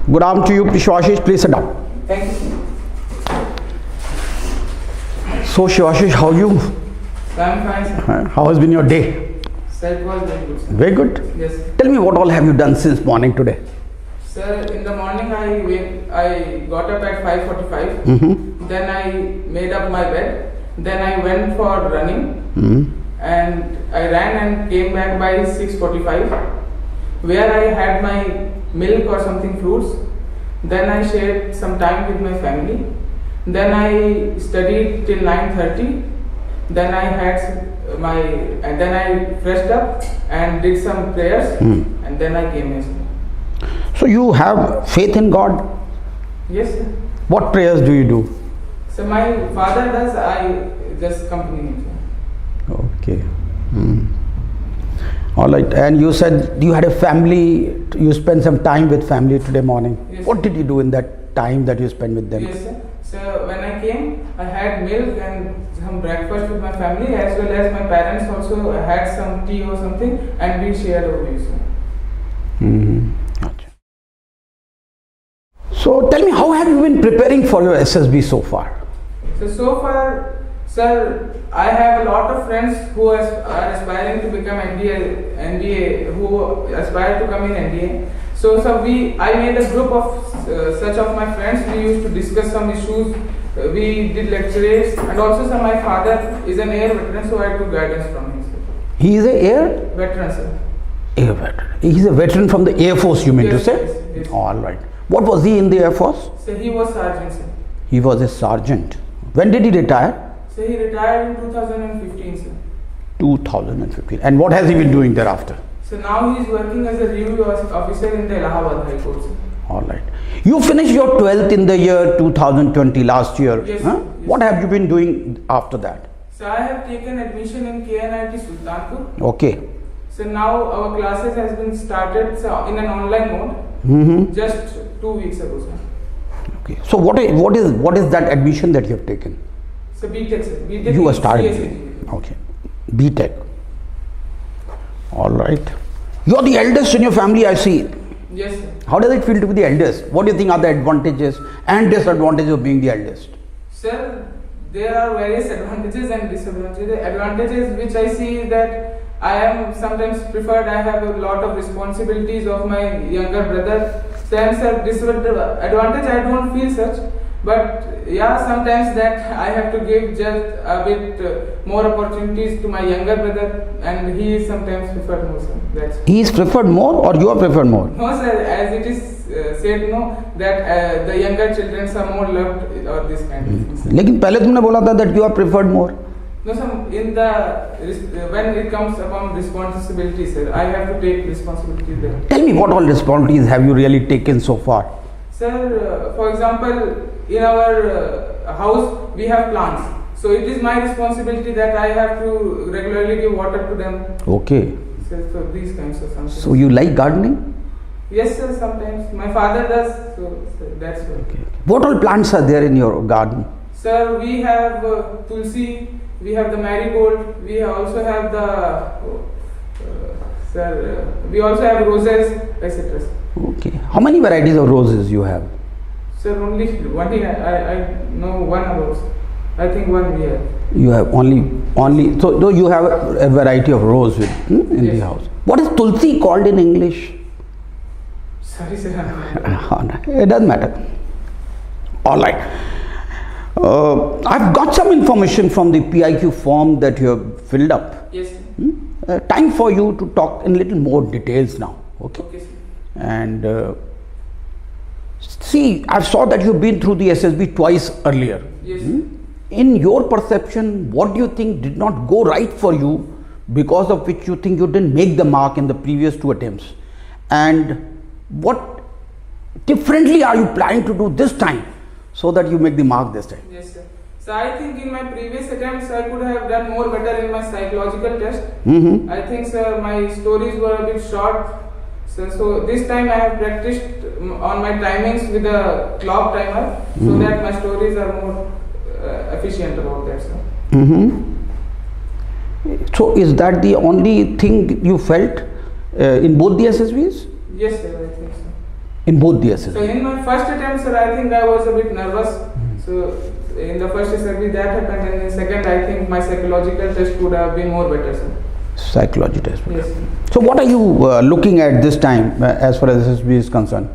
Good afternoon to you, Shivashish. Please sit down. Thank you. So, Shivashish, how are you? I'm fine, sir. How has been your day? Sir, it was very good, sir. Very good? Yes, sir. Tell me, what all have you done since morning today? Sir, in the morning I got up at 5:45. Mm-hmm. Then I made up my bed. Then I went for running. Mm-hmm. And I ran and came back by 6:45, where I had my milk or something, fruits. Then I shared some time with my family. Then I studied till 9:30. Then I then I freshed up and did some prayers, and then I came here. So you have faith in God? Yes, sir. What prayers do you do? So my father does, I just accompany him, sir. Okay. All right. And you said you had a family, you spent some time with family today morning. Yes, what did you do in that time that you spent with them? Yes, sir. So when I came, I had milk and some breakfast with my family, as well as my parents also had some tea or something, and we shared over you, sir. Gotcha. So tell me, how have you been preparing for your SSB so far? So far, sir, I have a lot of friends who are aspiring to become NDA, who aspire to come in NDA. So I made a group of such of my friends. We used to discuss some issues. We did lectures, and also my father is an air veteran, so I took guidance from him, sir. He is an air Veteran, sir. Air veteran. He is a veteran from the Air Force, you mean to say? Yes. All right. What was he in the Air Force? So he was sergeant, sir. He was a sergeant. When did he retire? So he retired in 2015, sir. 2015. And what has he been doing thereafter? So now he is working as a review officer in the Allahabad High Court, sir. All right. You finished your 12th in the year 2020, last year. Yes, huh? yes. What have you been doing after that? So I have taken admission in KNIT Sultanpur. Okay. So now our classes has been started in an online mode just 2 weeks ago, sir. Okay. So what is that admission that you have taken? So BTech, sir. BTech You are in started. CSE. Okay. BTech. All right. You are the eldest in your family, I see. Yes, sir. How does it feel to be the eldest? What do you think are the advantages and disadvantages of being the eldest? Sir, there are various advantages and disadvantages. The advantages which I see is that I am sometimes preferred. I have a lot of responsibilities of my younger brother. So, and sir, disadvantage I don't feel such. But yeah, sometimes that I have to give just a bit more opportunities to my younger brother, and he is sometimes preferred more, sir. That's He is preferred more or you are preferred more? no, sir. As it is said, no, that the younger children are more loved or this kind of thing, sir. लेकिन पहले तुमने बोला था that you are preferred more. No, sir. When it comes upon responsibility, sir, I have to take responsibility there. Tell me, what all responsibilities have you really taken so far? Sir, for example, in our house we have plants. So it is my responsibility that I have to regularly give water to them. Okay. So these kinds of something. So you like gardening? Yes, sir. Sometimes my father does. So that's why. Okay. What all plants are there in your garden? Sir, we have tulsi. We have the marigold. We also have we also have roses, etc. Okay. How many varieties of roses you have? Sir, only one. I know one about. I think one we have. You have only. So though you have a variety of rose in Yes. the house. What is tulsi called in English? Sorry, sir. It doesn't matter. All right. I've got some information from the PIQ form that you have filled up. Yes, sir. Time for you to talk in little more details now. Okay. Okay, sir. And see, I saw that you've been through the SSB twice earlier. Yes. Sir. In your perception, what do you think did not go right for you, because of which you think you didn't make the mark in the previous 2 attempts? And what differently are you planning to do this time so that you make the mark this time? Yes, sir. So I think in my previous attempts I could have done more better in my psychological test. I think, sir, my stories were a bit short. So this time I have practiced on my timings with a clock timer, so that my stories are more efficient about that, sir. So is that the only thing you felt in both the SSBs? Yes, sir, I think so. in both the SSB? So in my first attempt, sir, I think I was a bit nervous. So in the first SSB that happened, and in second, I think my psychological test could have been more better, sir. Psychology test. Yes. So what are you looking at this time as far as SSB is concerned?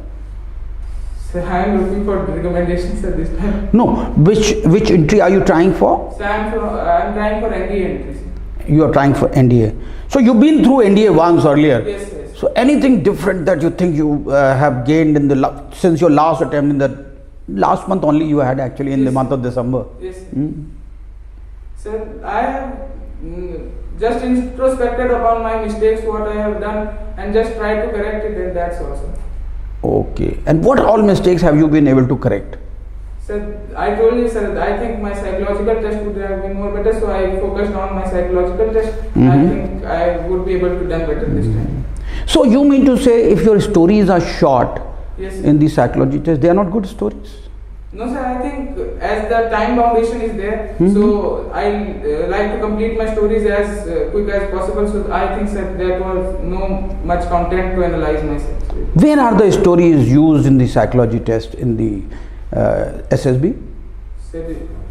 So I am looking for recommendations at this time. No, which entry are you trying for? So I am trying for NDA entry, sir. You are trying for NDA. So you've been through NDA once earlier. Yes, yes. So anything different that you think you have gained in the since your last attempt in the last month only you had actually in the month of December? Yes. Sir, I have just introspected upon my mistakes, what I have done, and just tried to correct it, and that's all, sir. Okay. And what all mistakes have you been able to correct? Sir, I told you, sir, I think my psychological test would have been more better, so I focused on my psychological test. I think I would be able to done better this time. So you mean to say if your stories are short Yes, sir. in the psychology test, they are not good stories? No, sir, I think as the time foundation is there, so I like to complete my stories as quick as possible. So I think, sir, there was no much content to analyze myself. Where are the stories used in the psychology test in the SSB? So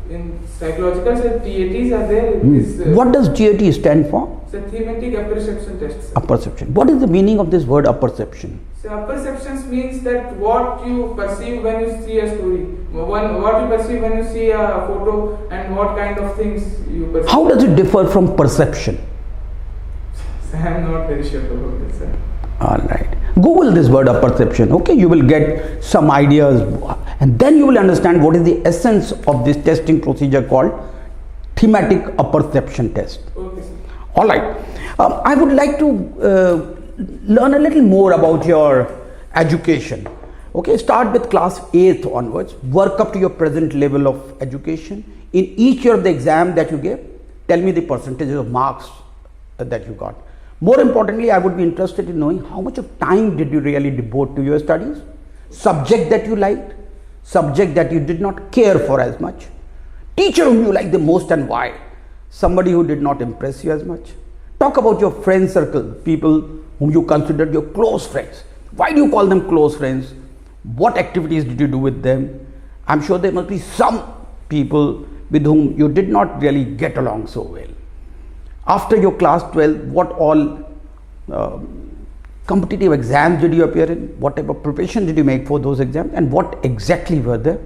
in psychological, sir, TETs are there. What does TET stand for? So thematic apperception test, sir. Apperception. What is the meaning of this word apperception? So apperceptions means that what you perceive when you see a story, what you perceive when you see a photo, and what kind of things you perceive. How does it differ from perception? So I am not very sure about this, sir. Alright. Google this word apperception. Okay, you will get some ideas and then you will understand what is the essence of this testing procedure called thematic apperception test. Okay, sir. Alright. I would like to learn a little more about your education. Okay, start with class 8th onwards, work up to your present level of education. In each year of the exam that you gave, tell me the percentages of marks that you got. More importantly, I would be interested in knowing how much of time did you really devote to your studies, subject that you liked, subject that you did not care for as much, teacher whom you liked the most and why, somebody who did not impress you as much. Talk about your friend circle, people whom you considered your close friends. Why do you call them close friends? What activities did you do with them? I'm sure there must be some people with whom you did not really get along so well. After your class 12, what all competitive exams did you appear in? What type of preparation did you make for those exams? And what exactly were the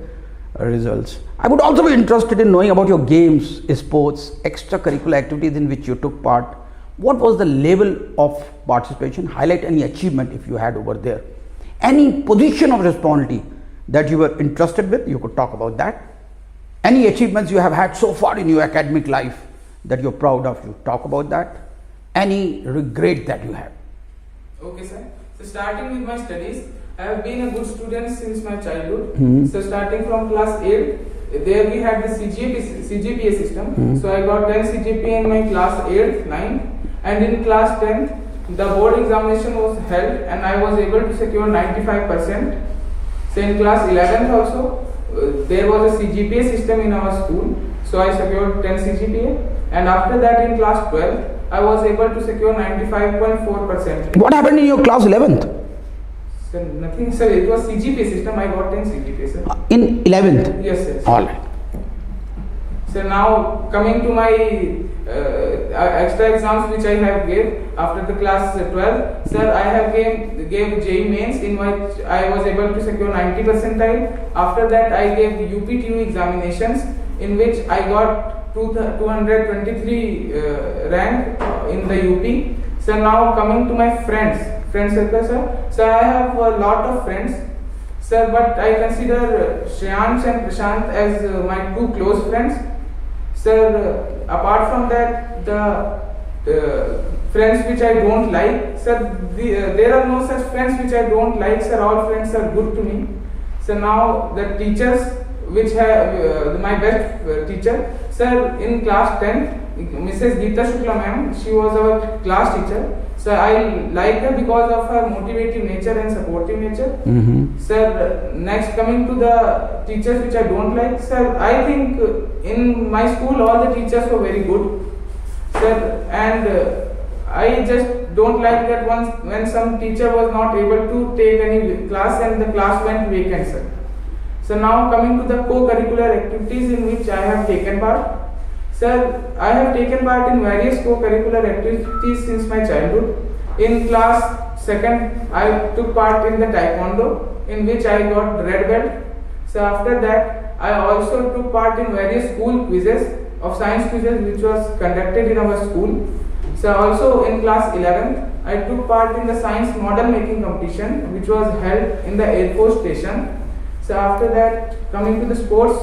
results? I would also be interested in knowing about your games, sports, extracurricular activities in which you took part. What was the level of participation? Highlight any achievement if you had over there. Any position of responsibility that you were interested with, you could talk about that. Any achievements you have had so far in your academic life that you're proud of, you talk about that. Any regret that you have. Okay, sir. So starting with my studies, I have been a good student since my childhood. So starting from class 8, there we had the CGPA system. So I got 10 CGPA in my class 8th, 9th, and in class 10th, the board examination was held and I was able to secure 95%. So in class 11th also, there was a CGPA system in our school. So I secured 10 CGPA, and after that in class 12, I was able to secure 95.4%. What happened in your class 11th? Sir, nothing, sir. It was CGPA system. I got 10 CGPA, sir. In 11th? Yes, sir. All right. So now coming to my extra exams which I have gave after the class 12, sir, I have gave JEE mains in which I was able to secure 90 percentile. After that, I gave the UPTU examinations in which I got 223 rank in the UP. So now coming to my friend circle, sir. So I have a lot of friends, sir, but I consider Shreyansh and Prashant as my two close friends. Sir, apart from that, the friends which I don't like, sir, there are no such friends which I don't like, sir. All friends are good to me. So now the teachers which have my best teacher, sir, in class 10, Mrs. Geeta Shukla ma'am, she was our class teacher. So I like her because of her motivative nature and supportive nature. Sir, next coming to the teachers which I don't like, sir, I think in my school all the teachers were very good, sir, and I just don't like that once when some teacher was not able to take any class and the class went vacant, sir. So now coming to the co-curricular activities in which I have taken part. Sir, I have taken part in various co-curricular activities since my childhood. In class 2nd, I took part in the Taekwondo, in which I got red belt. So after that, I also took part in various school quizzes of science quizzes which was conducted in our school. So also in class 11th, I took part in the science model making competition which was held in the Air Force station. So after that, coming to the sports,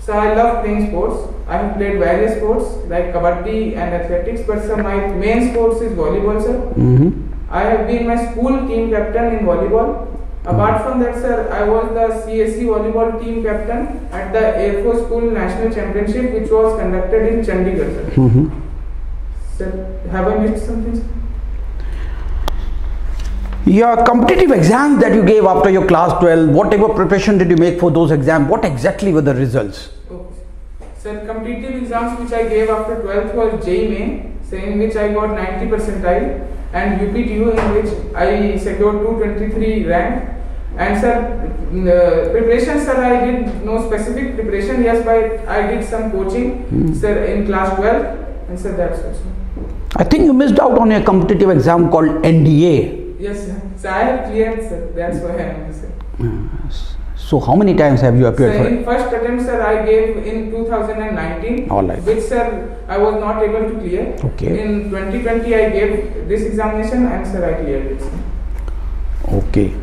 so I love playing sports. I have played various sports like kabaddi and athletics, but sir, my main sports is volleyball, sir. I have been my school team captain in volleyball. Apart from that, sir, I was the CSC volleyball team captain at the Air Force School National Championship, which was conducted in Chandigarh, sir. Sir, have I missed something, sir? Your competitive exams that you gave after your class 12, what type of preparation did you make for those exams? What exactly were the results? Okay. Sir, competitive exams which I gave after 12th was JEE Main, so in which I got 90 percentile, and UPTU in which I secured 223 rank. And sir, preparation, sir, I did no specific preparation, yes, but I did some coaching, sir, in class 12, and sir, that's it, sir. I think you missed out on a competitive exam called NDA. Yes, sir. So I have cleared, sir. That's why I am here. So how many times have you appeared for it? In first attempt, sir, I gave in 2019. All right. Which, sir, I was not able to clear. Okay. In 2020, I gave this examination and, sir, I cleared it, sir. Okay.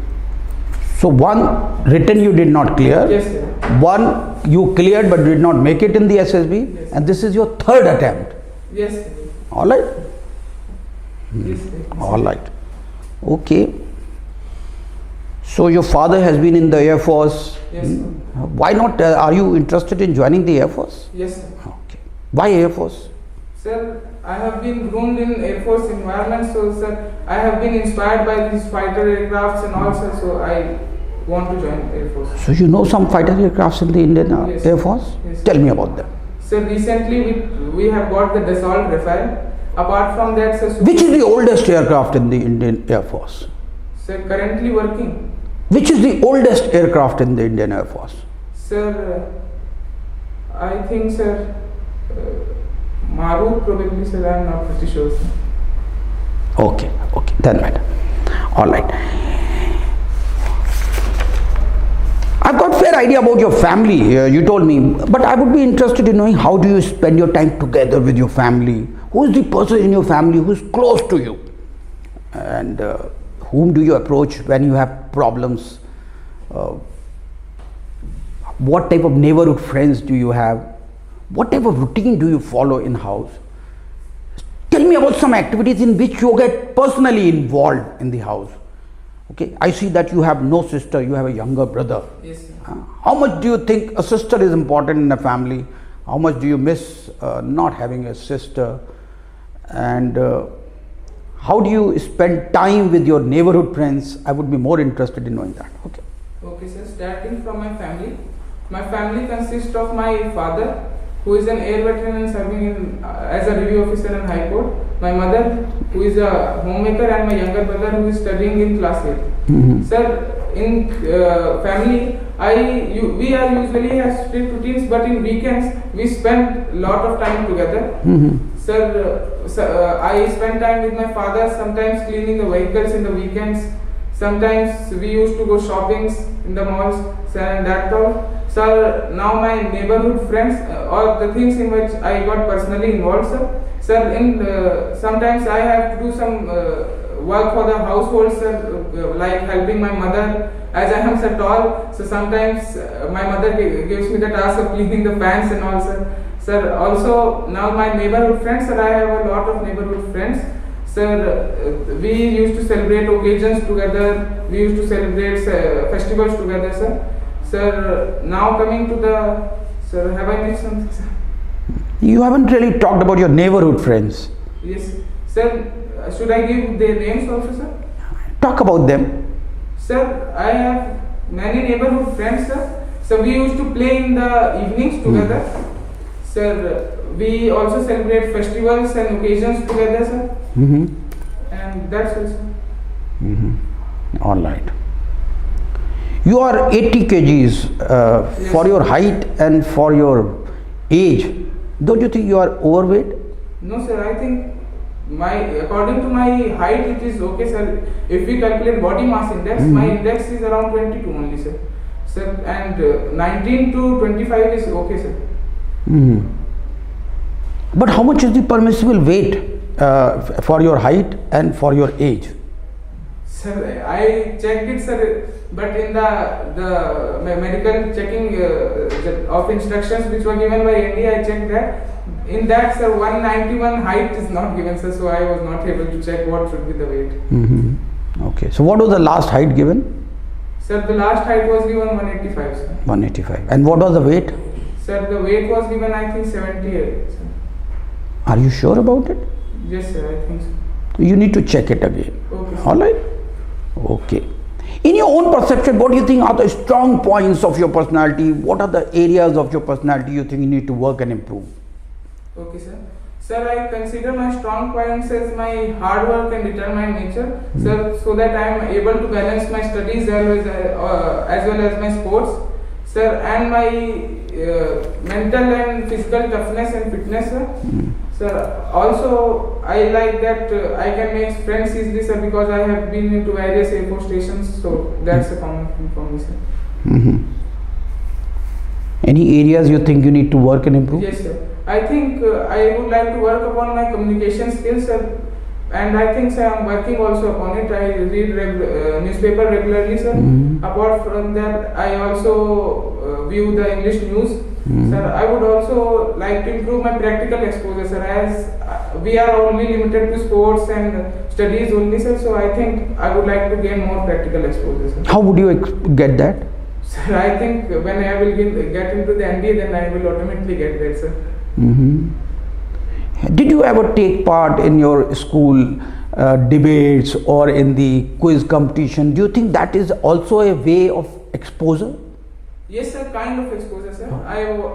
So one written you did not clear. Yes, sir. One you cleared but did not make it in the SSB. Yes, and this is your third attempt. Yes, sir. All right. Yes, sir. All right. Okay. So your father has been in the Air Force. Yes, sir. Why not? Are you interested in joining the Air Force? Yes, sir. Okay. Why Air Force? Sir, I have been groomed in Air Force environment, so sir, I have been inspired by these fighter aircrafts and all, sir, so I want to join Air Force. So you know some fighter aircrafts in the Indian Yes. Air Force? Yes. Tell me about them. Sir, recently we have got the Dassault Rafale. Apart from that, sir, Which is the oldest aircraft in the Indian Air Force? Sir, currently working. Which is the oldest aircraft in the Indian Air Force? Sir, I think, sir, Maru probably, sir, I am not pretty sure, sir. Okay, okay, then matter. All right. I've got fair idea about your family, you told me, but I would be interested in knowing how do you spend your time together with your family? Who is the person in your family who is close to you? And whom do you approach when you have problems? What type of neighborhood friends do you have? What type of routine do you follow in house? Tell me about some activities in which you get personally involved in the house. Okay, I see that you have no sister, you have a younger brother. Yes, sir. How much do you think a sister is important in a family? How much do you miss not having a sister? And how do you spend time with your neighborhood friends? I would be more interested in knowing that. Okay. Okay, sir. Starting from my family consists of my father, who is an air veteran and serving in, as a review officer in High Court. My mother, who is a homemaker, and my younger brother, who is studying in class 8. Sir, in family, we are usually have strict routines, but in weekends we spend a lot of time together. Sir, I spend time with my father, sometimes cleaning the vehicles in the weekends. Sometimes we used to go shoppings in the malls, sir, and that all. Sir, now my neighborhood friends, or the things in which I got personally involved, sir. Sir, in sometimes I have to do some work for the household, sir, like helping my mother. As I am so tall, so sometimes my mother gives me the task of cleaning the fans and all, sir. Sir, also now my neighborhood friends, sir, I have a lot of neighborhood friends. Sir, we used to celebrate occasions together. We used to celebrate festivals together, sir. Sir, now coming to the, sir, have I missed something, sir? You haven't really talked about your neighborhood friends. Yes, sir. Should I give their names also, sir? Talk about them. Sir, I have many neighborhood friends, sir. So we used to play in the evenings together. Sir, we also celebrate festivals and occasions together, sir. and that's also. All right. You are 80 kgs Yes. for your height and for your age. Don't you think you are overweight? No sir, I think according to my height it is okay sir. If we calculate body mass index, my index is around 22 only sir. And 19 to 25 is okay sir. But how much is the permissible weight for your height and for your age? Sir, I checked it sir, but in the medical checking of instructions which were given by ND, I checked that. In that sir, 191 height is not given sir, so I was not able to check what should be the weight. Okay, so what was the last height given? Sir, the last height was given 185 sir. 185. And what was the weight? Sir, the weight was given I think 78 sir. Are you sure about it? Yes sir, I think so. You need to check it again. Okay, sir. All right? Okay. In your own perception, what do you think are the strong points of your personality? What are the areas of your personality you think you need to work and improve? Okay sir. Sir, I consider my strong points as my hard work and determined nature, sir, so that I am able to balance my studies as well as my sports, sir, and my mental and physical toughness and fitness, sir. Sir, also I like that I can make friends easily, sir, because I have been into various Air Force stations, so that's a common thing for me, sir. Any areas you think you need to work and improve? Yes, sir. I think I would like to work upon my communication skills, sir, and I think sir, I am working also upon it. I read newspaper regularly, sir. Apart from that, I also view the English news. Sir, I would also like to improve my practical exposure, sir, as we are only limited to sports and studies only, sir. So I think I would like to gain more practical exposure, sir. How would you get that? Sir, I think when I will get into the NDA, then I will automatically get that, sir. Did you ever take part in your school debates or in the quiz competition? Do you think that is also a way of exposure? Yes, sir, kind of exposure, sir.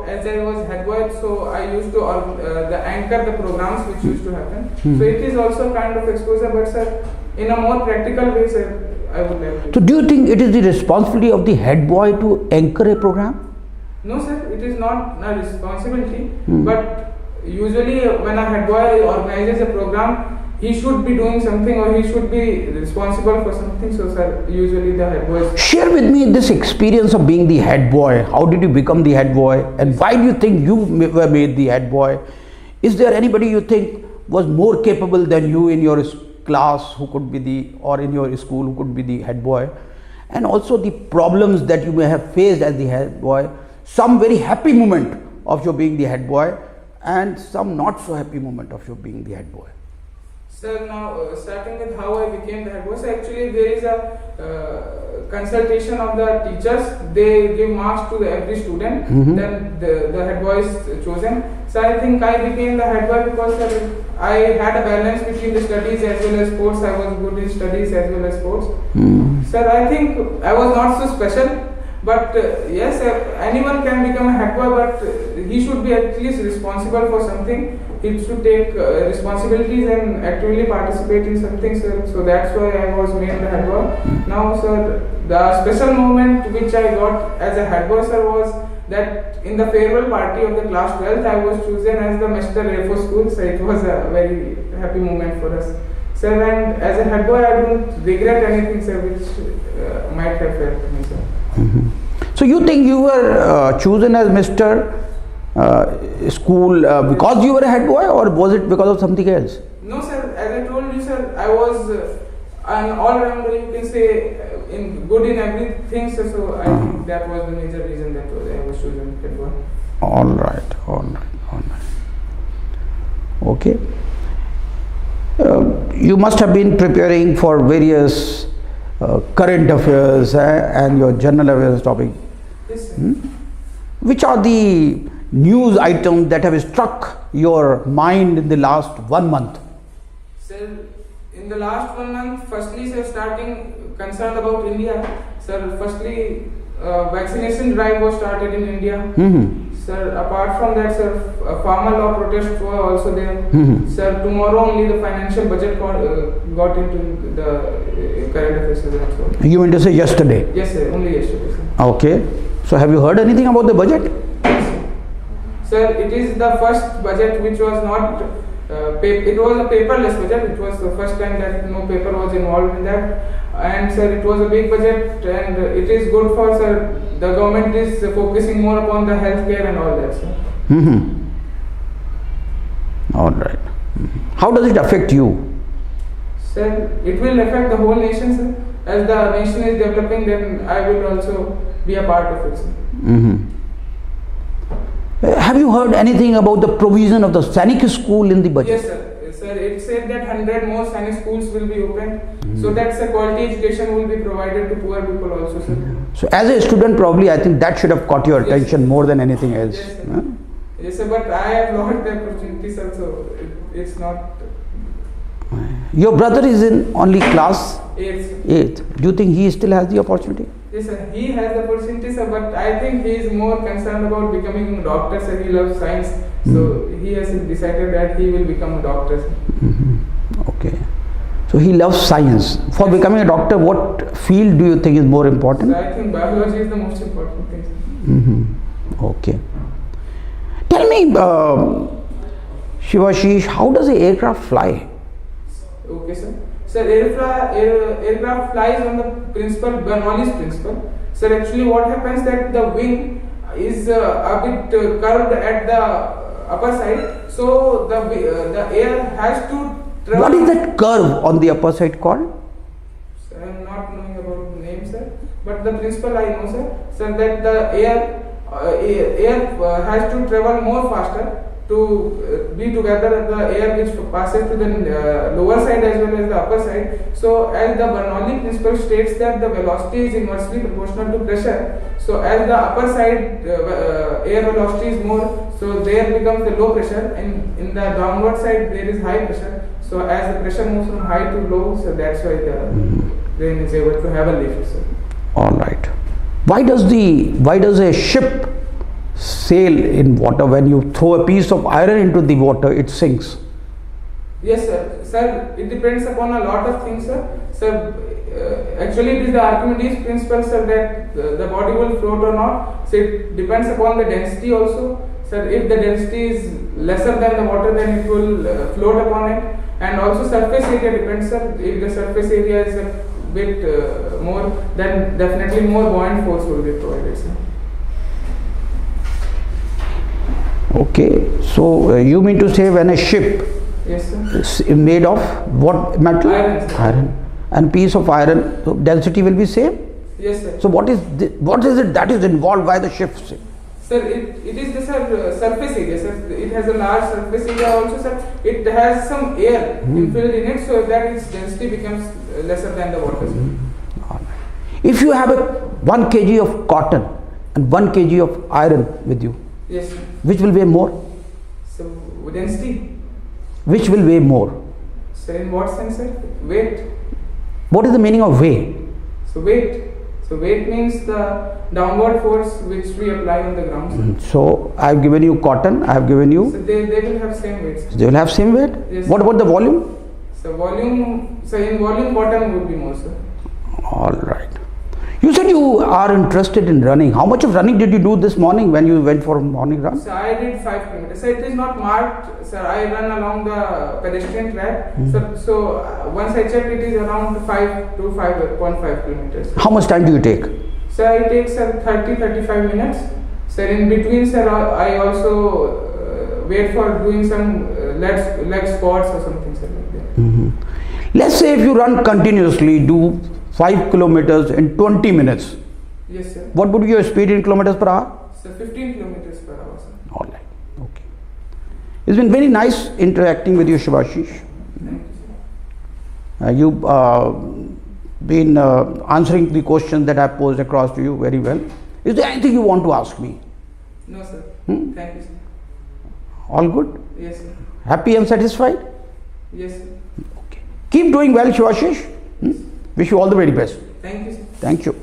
As I was head boy, so I used to anchor the programs which used to happen. So it is also kind of exposure, but sir, in a more practical way, sir, I would like to. So do you think it is the responsibility of the head boy to anchor a program? No, sir, it is not a responsibility, but usually when a head boy organizes a program, he should be doing something or he should be responsible for something. So, sir, usually the head boy. Share with me this experience of being the head boy. How did you become the head boy, and why do you think you were made the head boy? Is there anybody you think was more capable than you in your class who could be or in your school who could be the head boy? And also the problems that you may have faced as the head boy, some very happy moment of your being the head boy and some not so happy moment of your being the head boy. Sir, now starting with how I became the head boy, actually there is a consultation of the teachers. They give marks to every student, then the head boy is chosen. So I think I became the head boy because I had a balance between the studies as well as sports. I was good in studies as well as sports. Sir, I think I was not so special. But yes, anyone can become a head boy, but he should be at least responsible for something. He should take responsibilities and actively participate in something, sir. So that's why I was made the head boy. Now, sir, the special moment which I got as a head boy, sir, was that in the farewell party of the class 12th, I was chosen as the Master Air Force School. So it was a very happy moment for us, sir. And as a head boy, I don't regret anything, sir, which might have failed me, sir. So you think you were chosen as Mr. School because you were a head boy, or was it because of something else? No, sir. As I told you, sir, I was an all-rounder. You can say good in everything, sir. So I think that was the major reason that I was chosen head boy. All right. Okay. You must have been preparing for various current affairs and your general affairs topic. Yes, sir. Which are the news items that have struck your mind in the last 1 month? Sir, in the last 1 month, firstly, sir, starting concerned about India. Sir, firstly, vaccination drive was started in India. Sir, apart from that, sir, farmer law protests were also there. Sir, tomorrow only the financial budget got into the current affairs. So. You mean to say yesterday? Yes, sir. Only yesterday, sir. Okay. So have you heard anything about the budget? Yes, sir. Sir, it is the first budget which was not. It was a paperless budget. It was the first time that no paper was involved in that. And sir, it was a big budget, and it is good for, sir. The government is focusing more upon the healthcare and all that, sir. All right. How does it affect you? Sir, it will affect the whole nation, sir. As the nation is developing, then I will also be a part of it, sir. Have you heard anything about the provision of the Sainik school in the budget? Yes, sir. Sir, it said that 100 more Sainik schools will be opened, so that sir, quality education will be provided to poor people also, sir. So as a student, probably I think that should have caught your attention more than anything else. Yes, sir. Yes, sir, but I have lost the opportunity, sir, so it's not. Your brother is in only class 8th. 8th. Do you think he still has the opportunity? Yes, sir. He has the opportunity, sir, but I think he is more concerned about becoming a doctor, sir. He loves science, so he has decided that he will become a doctor, sir. Okay. So he loves science. For becoming a doctor, what field do you think is more important? So I think biology is the most important thing, sir. Okay. Tell me, Shivashish, how does an aircraft fly? Okay, sir. Sir, aircraft flies on the principle, Bernoulli's principle. Sir, actually what happens that the wing is a bit curved at the upper side, so the air has to travel. What is that curve on the upper side called? Sir, I am not knowing about the name, sir, but the principle I know, sir. Sir, that the air has to travel more faster to be together the air which passes to the lower side as well as the upper side. So as the Bernoulli principle states that the velocity is inversely proportional to pressure, so as the upper side air velocity is more, so there becomes the low pressure, and in the downward side there is high pressure. So as the pressure moves from high to low, so that's why the plane is able to have a lift, sir. All right. Why does a ship sail in water? When you throw a piece of iron into the water, it sinks? Yes, sir. Sir, it depends upon a lot of things, sir. Sir, actually it is the Archimedes principle, sir, that the body will float or not. So it depends upon the density also. Sir, if the density is lesser than the water, then it will float upon it. And also surface area depends, sir. If the surface area is a bit more, then definitely more buoyant force will be provided, sir. Okay, so you mean to say when a ship yes, sir, is made of what metal? Iron, sir. Iron. And piece of iron, so density will be same? Yes, sir. So what is it that is involved by the ship? Sir, it is the surface area, sir. It has a large surface area also, sir. It has some air infilled in it, so that its density becomes lesser than the water, sir. All right. If you have a 1 kg of cotton and 1 kg of iron with you, yes, sir. which will weigh more? So density. Which will weigh more? Sir, in what sense, sir? Weight. What is the meaning of weigh? So weight. So weight means the downward force which we apply on the ground, sir. So I have given you cotton. I have given you. So they will have same weight, sir. They will have same weight. Yes, what about the volume? So volume. So in volume, cotton would be more, sir. All right. You said you are interested in running. How much of running did you do this morning when you went for a morning run? So I did 5 kilometers. So it is not marked, sir. I run along the pedestrian track. So once I checked, it is around 5 to 5.5 kilometers. How much time do you take? So I take, sir, 30-35 minutes. So in between, sir, I also wait for doing some leg squats or something, sir, like that. Let's say if you run continuously, do 5 kilometers in 20 minutes. Yes, sir. What would be your speed in kilometers per hour? So 15 kilometers per hour, sir. All right. Okay. It's been very nice interacting with you, Shivashish. Thank you, sir. You've been answering the questions that I posed across to you very well. Is there anything you want to ask me? No, sir. Thank you, sir. All good? Yes, sir. Happy and satisfied? Yes, sir. Okay. Keep doing well, Shivashish. Wish you all the very best. Thank you, sir. Thank you.